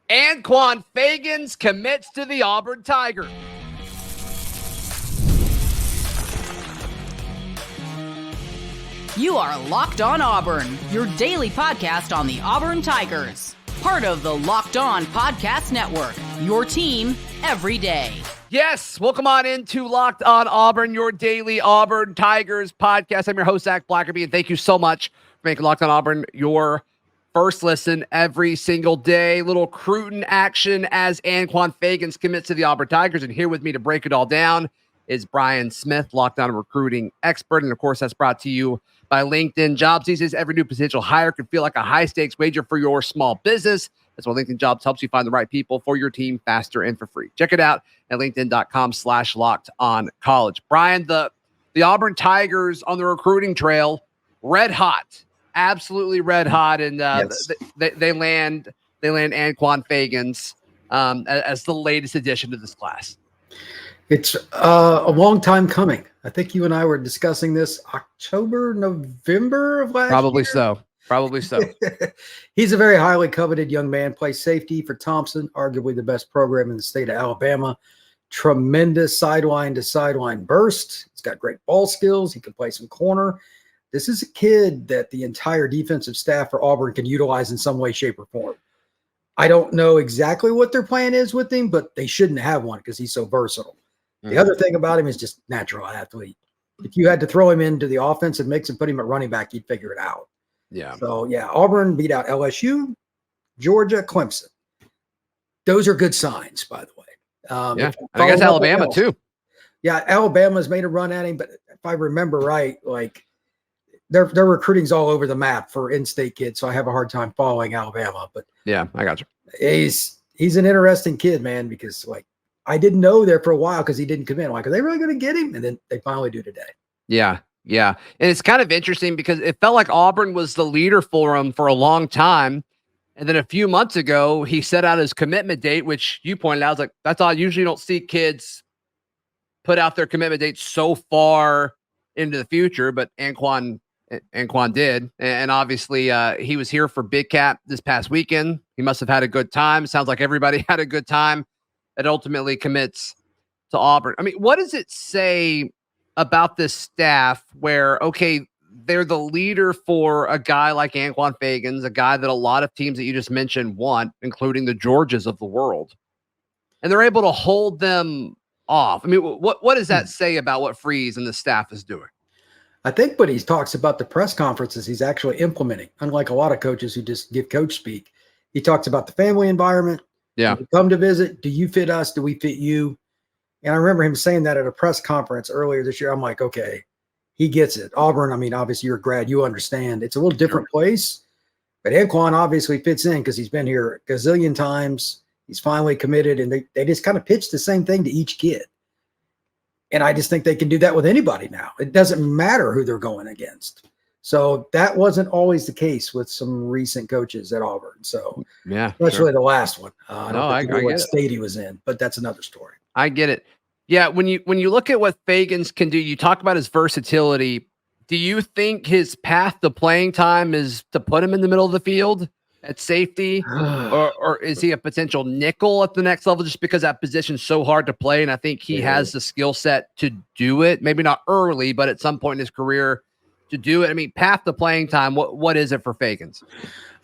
Anquan Fegans commits to the Auburn Tigers. You are Locked On Auburn, your daily podcast on the Auburn Tigers. Part of the Locked On Podcast Network, your team every day. Yes, welcome on into Locked On Auburn, your daily Auburn Tigers podcast. I'm your host, Zach Blackerby, and thank you so much for making Locked On Auburn your first listen every single day. Little Cruton action as Anquan Fegans commits to the Auburn Tigers, and here with me to break it all down is Brian Smith, Locked On recruiting expert, and of course, that's brought to you by LinkedIn Jobs. These days, every new potential hire could feel like a high-stakes wager for your small business. That's why LinkedIn Jobs helps you find the right people for your team faster and for free. Check it out at linkedin.com/lockedoncollege. Brian, the Auburn Tigers on the recruiting trail, red hot, absolutely red hot, and Yes. they land Anquan Fegans as the latest addition to this class. It's a long time coming. I think you and I were discussing this October, November of last Probably year. Probably so. He's a very highly coveted young man. Plays safety for Thompson, arguably the best program in the state of Alabama. Tremendous sideline to sideline burst. He's got great ball skills. He can play some corner. This is a kid that the entire defensive staff for Auburn can utilize in some way, shape, or form. I don't know exactly what their plan is with him, but they shouldn't have one because he's so versatile. The other thing about him is just natural athlete. If you had to throw him into the offensive mix and put him at running back, you'd figure it out. Yeah. So, yeah, Auburn beat out LSU, Georgia, Clemson. Those are good signs, by the way. And I guess Alabama, too. Yeah, Alabama's made a run at him, but if I remember right, like their recruiting's all over the map for in-state kids, so I have a hard time following Alabama. But yeah, I got you. He's an interesting kid, man, because like I didn't know there for a while because he didn't come in. I'm like, are they really going to get him? And then they finally do today. Yeah. And it's kind of interesting because it felt like Auburn was the leader for him for a long time. And then a few months ago, he set out his commitment date, which you pointed out. I was like, that's odd. Usually you don't see kids put out their commitment date so far into the future, but Anquan did. And obviously he was here for Big Cat this past weekend. He must have had a good time. Sounds like everybody had a good time. It ultimately commits to Auburn. I mean, what does it say about this staff where, okay, they're the leader for a guy like Anquan Fegans, a guy that a lot of teams that you just mentioned want, including the Georgias of the world, and they're able to hold them off? I mean, what does that say about what Freeze and the staff is doing? I think what he talks about the press conferences he's actually implementing, unlike a lot of coaches who just give coach speak. He talks about the family environment. Yeah. Come to visit. Do you fit us? Do we fit you? And I remember him saying that at a press conference earlier this year. I'm like, okay, he gets it. Auburn, I mean, obviously you're a grad. You understand. It's a little different place. But Anquan obviously fits in because he's been here a gazillion times. He's finally committed. And they just kind of pitch the same thing to each kid. And I just think they can do that with anybody now. It doesn't matter who they're going against. So that wasn't always the case with some recent coaches at Auburn. So yeah, especially the last one. I don't know what get state he was in, but that's another story. I get it. Yeah, when you look at what Fegans can do, you talk about his versatility. Do you think his path to playing time is to put him in the middle of the field at safety, or is he a potential nickel at the next level just because that position's so hard to play? And I think he has the skill set to do it. Maybe not early, but at some point in his career to do it. I mean, path to playing time, what is it for Fegans?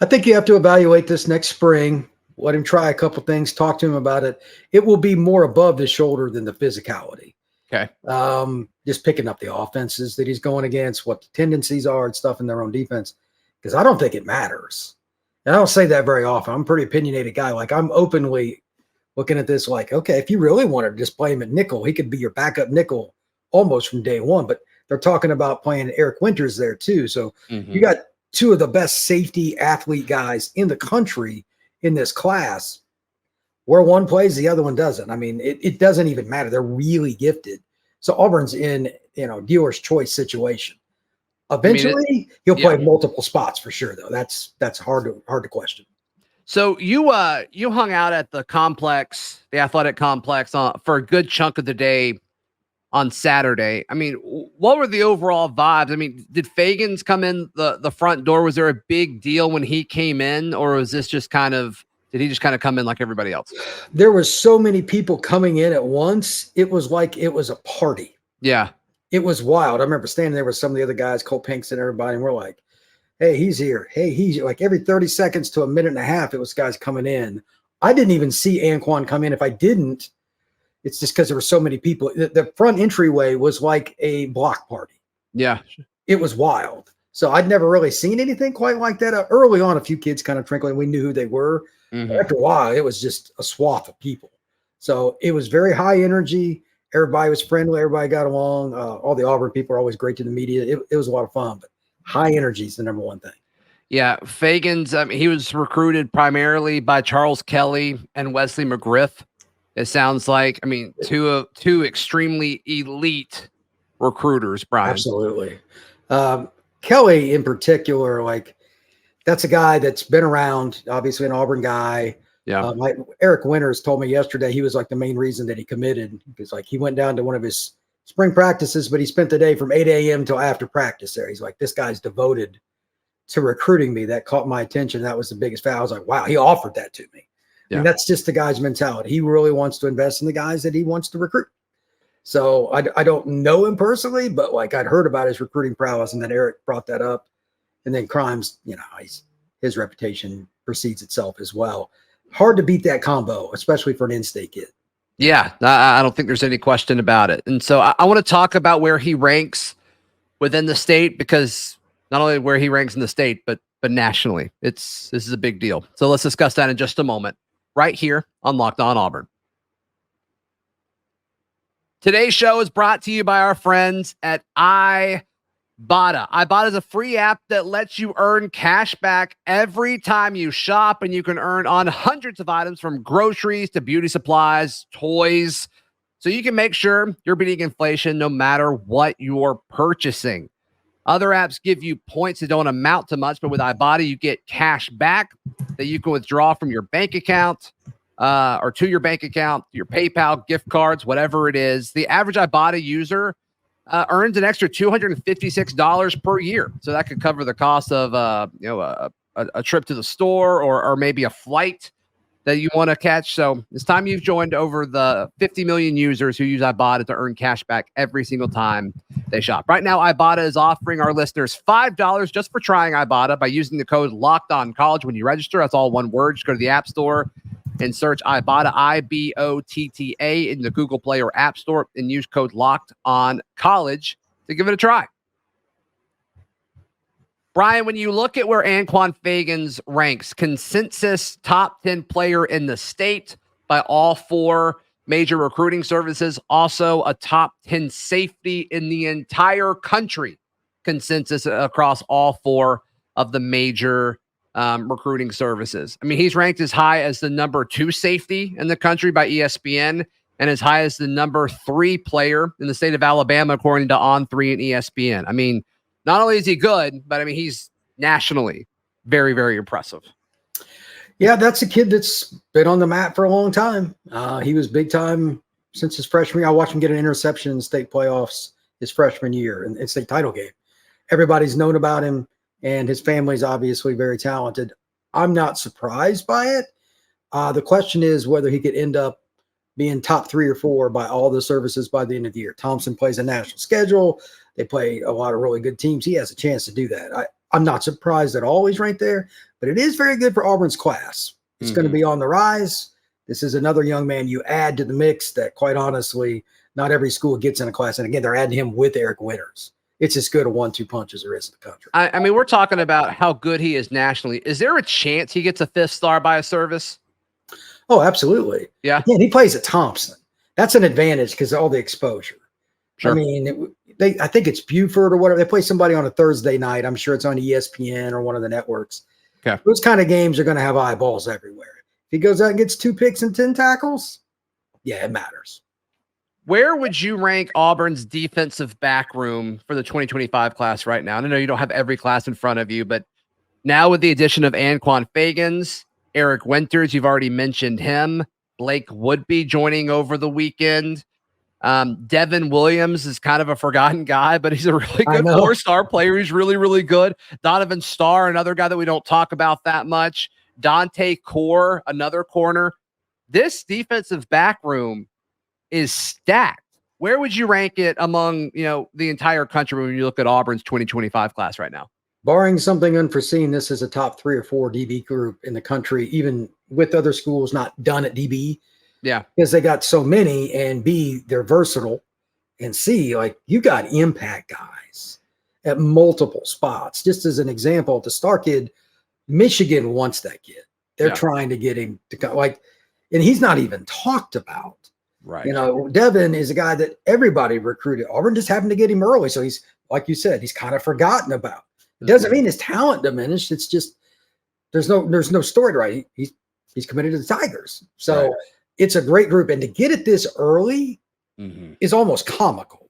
I think you have to evaluate this next spring. Let him try a couple things, talk to him about it. It will be more above the shoulder than the physicality. Okay. Just picking up the offenses that he's going against, what the tendencies are and stuff in their own defense. Because I don't think it matters. And I don't say that very often. I'm a pretty opinionated guy. Like, I'm openly looking at this like, okay, if you really wanted to just play him at nickel, he could be your backup nickel almost from day one. But they're talking about playing Eric Winters there too. So you got two of the best safety athlete guys in the country in this class, where one plays, the other one doesn't. I mean, it doesn't even matter. They're really gifted. So Auburn's in, dealer's choice situation. Eventually, he'll play multiple spots for sure, though. That's hard to question. So you hung out at the complex, the athletic complex, for a good chunk of the day on Saturday. I mean, what were the overall vibes? I mean, did Fegans come in the front door? Was there a big deal when he came in, or was this just kind of did he just kind of come in like everybody else? There was so many people coming in at once. It was like it was a party. Yeah. It was wild. I remember standing there with some of the other guys, Cole Pinks and everybody, and we're like, hey, he's here. Hey, he's like every 30 seconds to a minute and a half, it was guys coming in. I didn't even see Anquan come in. If I didn't, it's just because there were so many people. The front entryway was like a block party. Yeah. It was wild. So I'd never really seen anything quite like that. Early on, a few kids kind of trinkling. We knew who they were. Mm-hmm. After a while, it was just a swath of people. So it was very high energy. Everybody was friendly. Everybody got along. All the Auburn people are always great to the media. It was a lot of fun, but high energy is the number one thing. Yeah. Fegans, he was recruited primarily by Charles Kelly and Wesley McGriff. It sounds like, two extremely elite recruiters, Brian. Absolutely. Kelly in particular, like that's a guy that's been around, obviously an Auburn guy. Yeah. Eric Winters told me yesterday he was like the main reason that he committed, because like he went down to one of his spring practices, but he spent the day from 8 a.m. till after practice there. He's like, this guy's devoted to recruiting me. That caught my attention. That was the biggest fact. I was like, wow, he offered that to me. Yeah. And that's just the guy's mentality. He really wants to invest in the guys that he wants to recruit. So I don't know him personally, but like I'd heard about his recruiting prowess, and then Eric brought that up. And then Crimes, his reputation precedes itself as well. Hard to beat that combo, especially for an in-state kid. Yeah, I don't think there's any question about it. And so I want to talk about where he ranks within the state, because not only where he ranks in the state, but nationally, this is a big deal. So let's discuss that in just a moment, right here on Locked On Auburn. Today's show is brought to you by our friends at Ibotta. Ibotta is a free app that lets you earn cash back every time you shop, and you can earn on hundreds of items from groceries to beauty supplies, toys, so you can make sure you're beating inflation no matter what you're purchasing. Other apps give you points that don't amount to much, but with Ibotta, you get cash back that you can withdraw from your bank account or to your bank account, your PayPal, gift cards, whatever it is. The average Ibotta user earns an extra $256 per year. So that could cover the cost of a trip to the store or maybe a flight that you want to catch. So it's time you've joined over the 50 million users who use Ibotta to earn cash back every single time they shop. Right now, Ibotta is offering our listeners $5 just for trying Ibotta by using the code LOCKEDONCollege when you register. That's all one word. Just go to the App Store and search Ibotta, IBOTTA, in the Google Play or App Store, and use code LOCKEDONCollege to give it a try. Brian, when you look at where Anquan Fegans ranks, consensus top 10 player in the state by all four major recruiting services, also a top 10 safety in the entire country, consensus across all four of the major recruiting services. He's ranked as high as the number 2 safety in the country by ESPN, and as high as the number 3 player in the state of Alabama, according to On3 and ESPN. Not only is he good, but he's nationally very, very impressive. Yeah, that's a kid that's been on the map for a long time. He was big time since his freshman year. I watched him get an interception in the state playoffs his freshman year in state title game. Everybody's known about him, and his family's obviously very talented. I'm not surprised by it. The question is whether he could end up being top 3 or 4 by all the services by the end of the year. Thompson plays a national schedule. They play a lot of really good teams. He has a chance to do that. I'm not surprised at all he's right there, but it is very good for Auburn's class. It's going to be on the rise. This is another young man you add to the mix that, quite honestly, not every school gets in a class. And again, they're adding him with Eric Winters. It's as good a 1-2 punch as there is in the country. We're talking about how good he is nationally. Is there a chance he gets a 5th star by a service? Oh, absolutely. Yeah. Again, he plays at Thompson. That's an advantage because of all the exposure. Sure. I think it's Buford or whatever. They play somebody on a Thursday night. I'm sure it's on ESPN or one of the networks. Okay. Those kind of games are going to have eyeballs everywhere. If he goes out and gets 2 picks and 10 tackles, yeah, it matters. Where would you rank Auburn's defensive back room for the 2025 class right now? And I know you don't have every class in front of you, but now with the addition of Anquan Fegans, Eric Winters, you've already mentioned him, Blake Woodby joining over the weekend. Devin Williams is kind of a forgotten guy, but he's a really good 4-star player. He's really, really good. Donovan Starr, another guy that we don't talk about that much. Dante Core, another corner. This defensive back room is stacked. Where would you rank it among, the entire country when you look at Auburn's 2025 class right now? Barring something unforeseen, this is a top 3 or 4 DB group in the country, even with other schools not done at DB. Yeah. Because they got so many, and B, they're versatile, and C, like, you got impact guys at multiple spots. Just as an example, the star kid, Michigan wants that kid. They're trying to get him to go, and he's not even talked about. Right. Devin is a guy that everybody recruited. Auburn just happened to get him early. So he's, like you said, he's kind of forgotten about. It doesn't mean his talent diminished. It's just there's no story to write. He's committed to the Tigers. So it's a great group. And to get it this early is almost comical,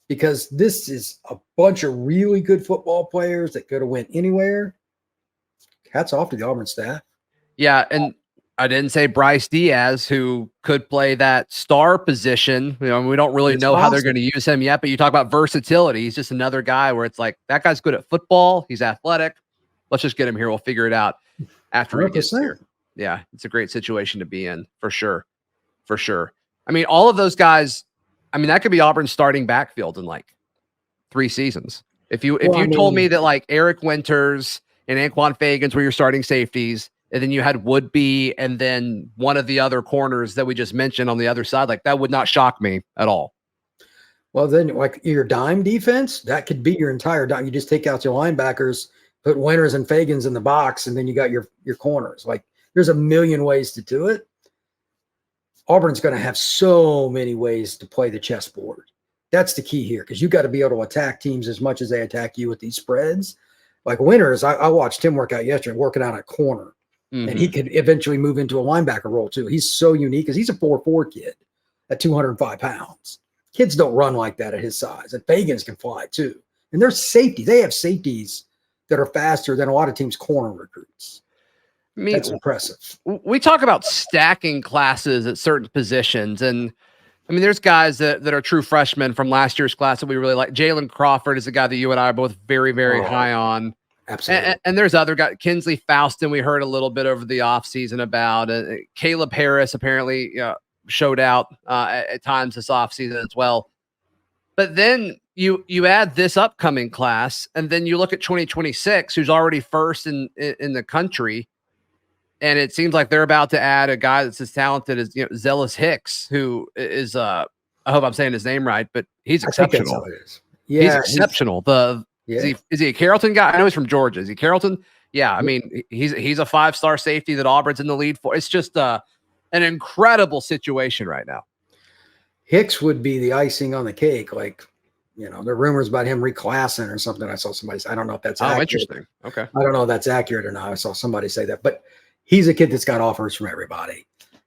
because this is a bunch of really good football players that could have went anywhere. Hats off to the Auburn staff. Yeah, and I didn't say Bryce Diaz, who could play that star position. We don't really know how they're going to use him yet, but you talk about versatility. He's just another guy where it's like, that guy's good at football. He's athletic. Let's just get him here. We'll figure it out after 100%. He gets here. Yeah, it's a great situation to be in, for sure. For sure. I mean, all of those guys, that could be Auburn's starting backfield in like 3 seasons. If you told me that like Eric Winters and Anquan Fegans were your starting safeties, and then you had Woodby and then one of the other corners that we just mentioned on the other side, like, that would not shock me at all. Well, then, like, your dime defense, that could be your entire dime. You just take out your linebackers, put Winters and Fegans in the box, and then you got your corners. Like, there's a million ways to do it. Auburn's going to have so many ways to play the chessboard. That's the key here, because you got to be able to attack teams as much as they attack you with these spreads. Like Winters, I watched him work out yesterday, working out at corner. And he could eventually move into a linebacker role too. He's so unique because he's a 4'4" kid at 205 pounds. Kids don't run like that at his size. And Fegans can fly too. And they're safety. They have safeties that are faster than a lot of teams' corner recruits. That's impressive. We talk about stacking classes at certain positions. And there's guys that are true freshmen from last year's class that we really like. Jalen Crawford is a guy that you and I are both very, very high on. Absolutely. And there's other guys. Kinsley Faustin, we heard a little bit over the offseason about. Caleb Harris apparently showed out at times this offseason as well. But then you add this upcoming class, and then you look at 2026, who's already first in the country. And it seems like they're about to add a guy that's as talented as Zealous Hicks, who is I hope I'm saying his name right, but he's exceptional. He's exceptional. Is he a Carrollton guy? I know he's from Georgia. Is he Carrollton? Yeah. He's a 5-star safety that Auburn's in the lead for. It's just an incredible situation right now. Hicks would be the icing on the cake. Like, there are rumors about him reclassing or something. I saw somebody say, I don't know if that's accurate. Interesting. Okay. I don't know if that's accurate or not. I saw somebody say that, but he's a kid that's got offers from everybody.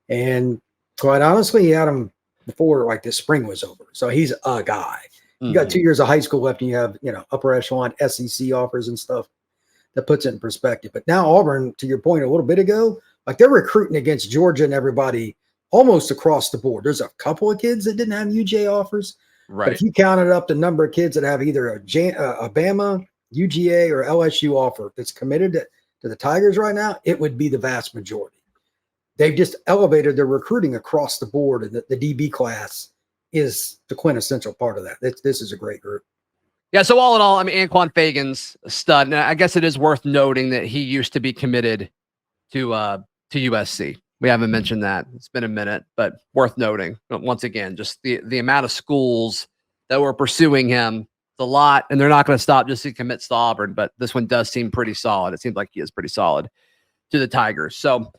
And quite honestly, he had him before like this spring was over. So he's a guy. You got 2 years of high school left, and you have, upper echelon SEC offers and stuff. That puts it in perspective. But now Auburn, to your point a little bit ago, like, they're recruiting against Georgia and everybody almost across the board. There's a couple of kids that didn't have UJ offers. Right. But if you counted up the number of kids that have either a Bama, UGA, or LSU offer that's committed to the Tigers right now, it would be the vast majority. They've just elevated their recruiting across the board, and the DB class is the quintessential part of that. This is a great group. Yeah, so all in all, Anquan Fegans, a stud. And I guess it is worth noting that he used to be committed to USC. We haven't mentioned that. It's been a minute, but worth noting. But once again, just the amount of schools that were pursuing him, it's a lot, and they're not going to stop just to commit to Auburn, but this one does seem pretty solid. It seems like he is pretty solid to the Tigers. So,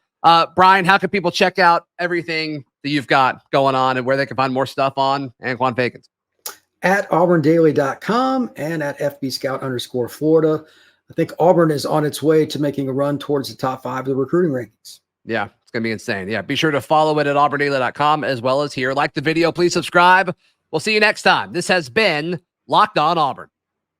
Brian, how can people check out everything that you've got going on and where they can find more stuff on Anquan Fegans? At auburndaily.com and at FBScout_Florida. I think Auburn is on its way to making a run towards the top 5 of the recruiting rankings. Yeah, it's going to be insane. Yeah, be sure to follow it at auburndaily.com as well as here. Like the video, please subscribe. We'll see you next time. This has been Locked On Auburn.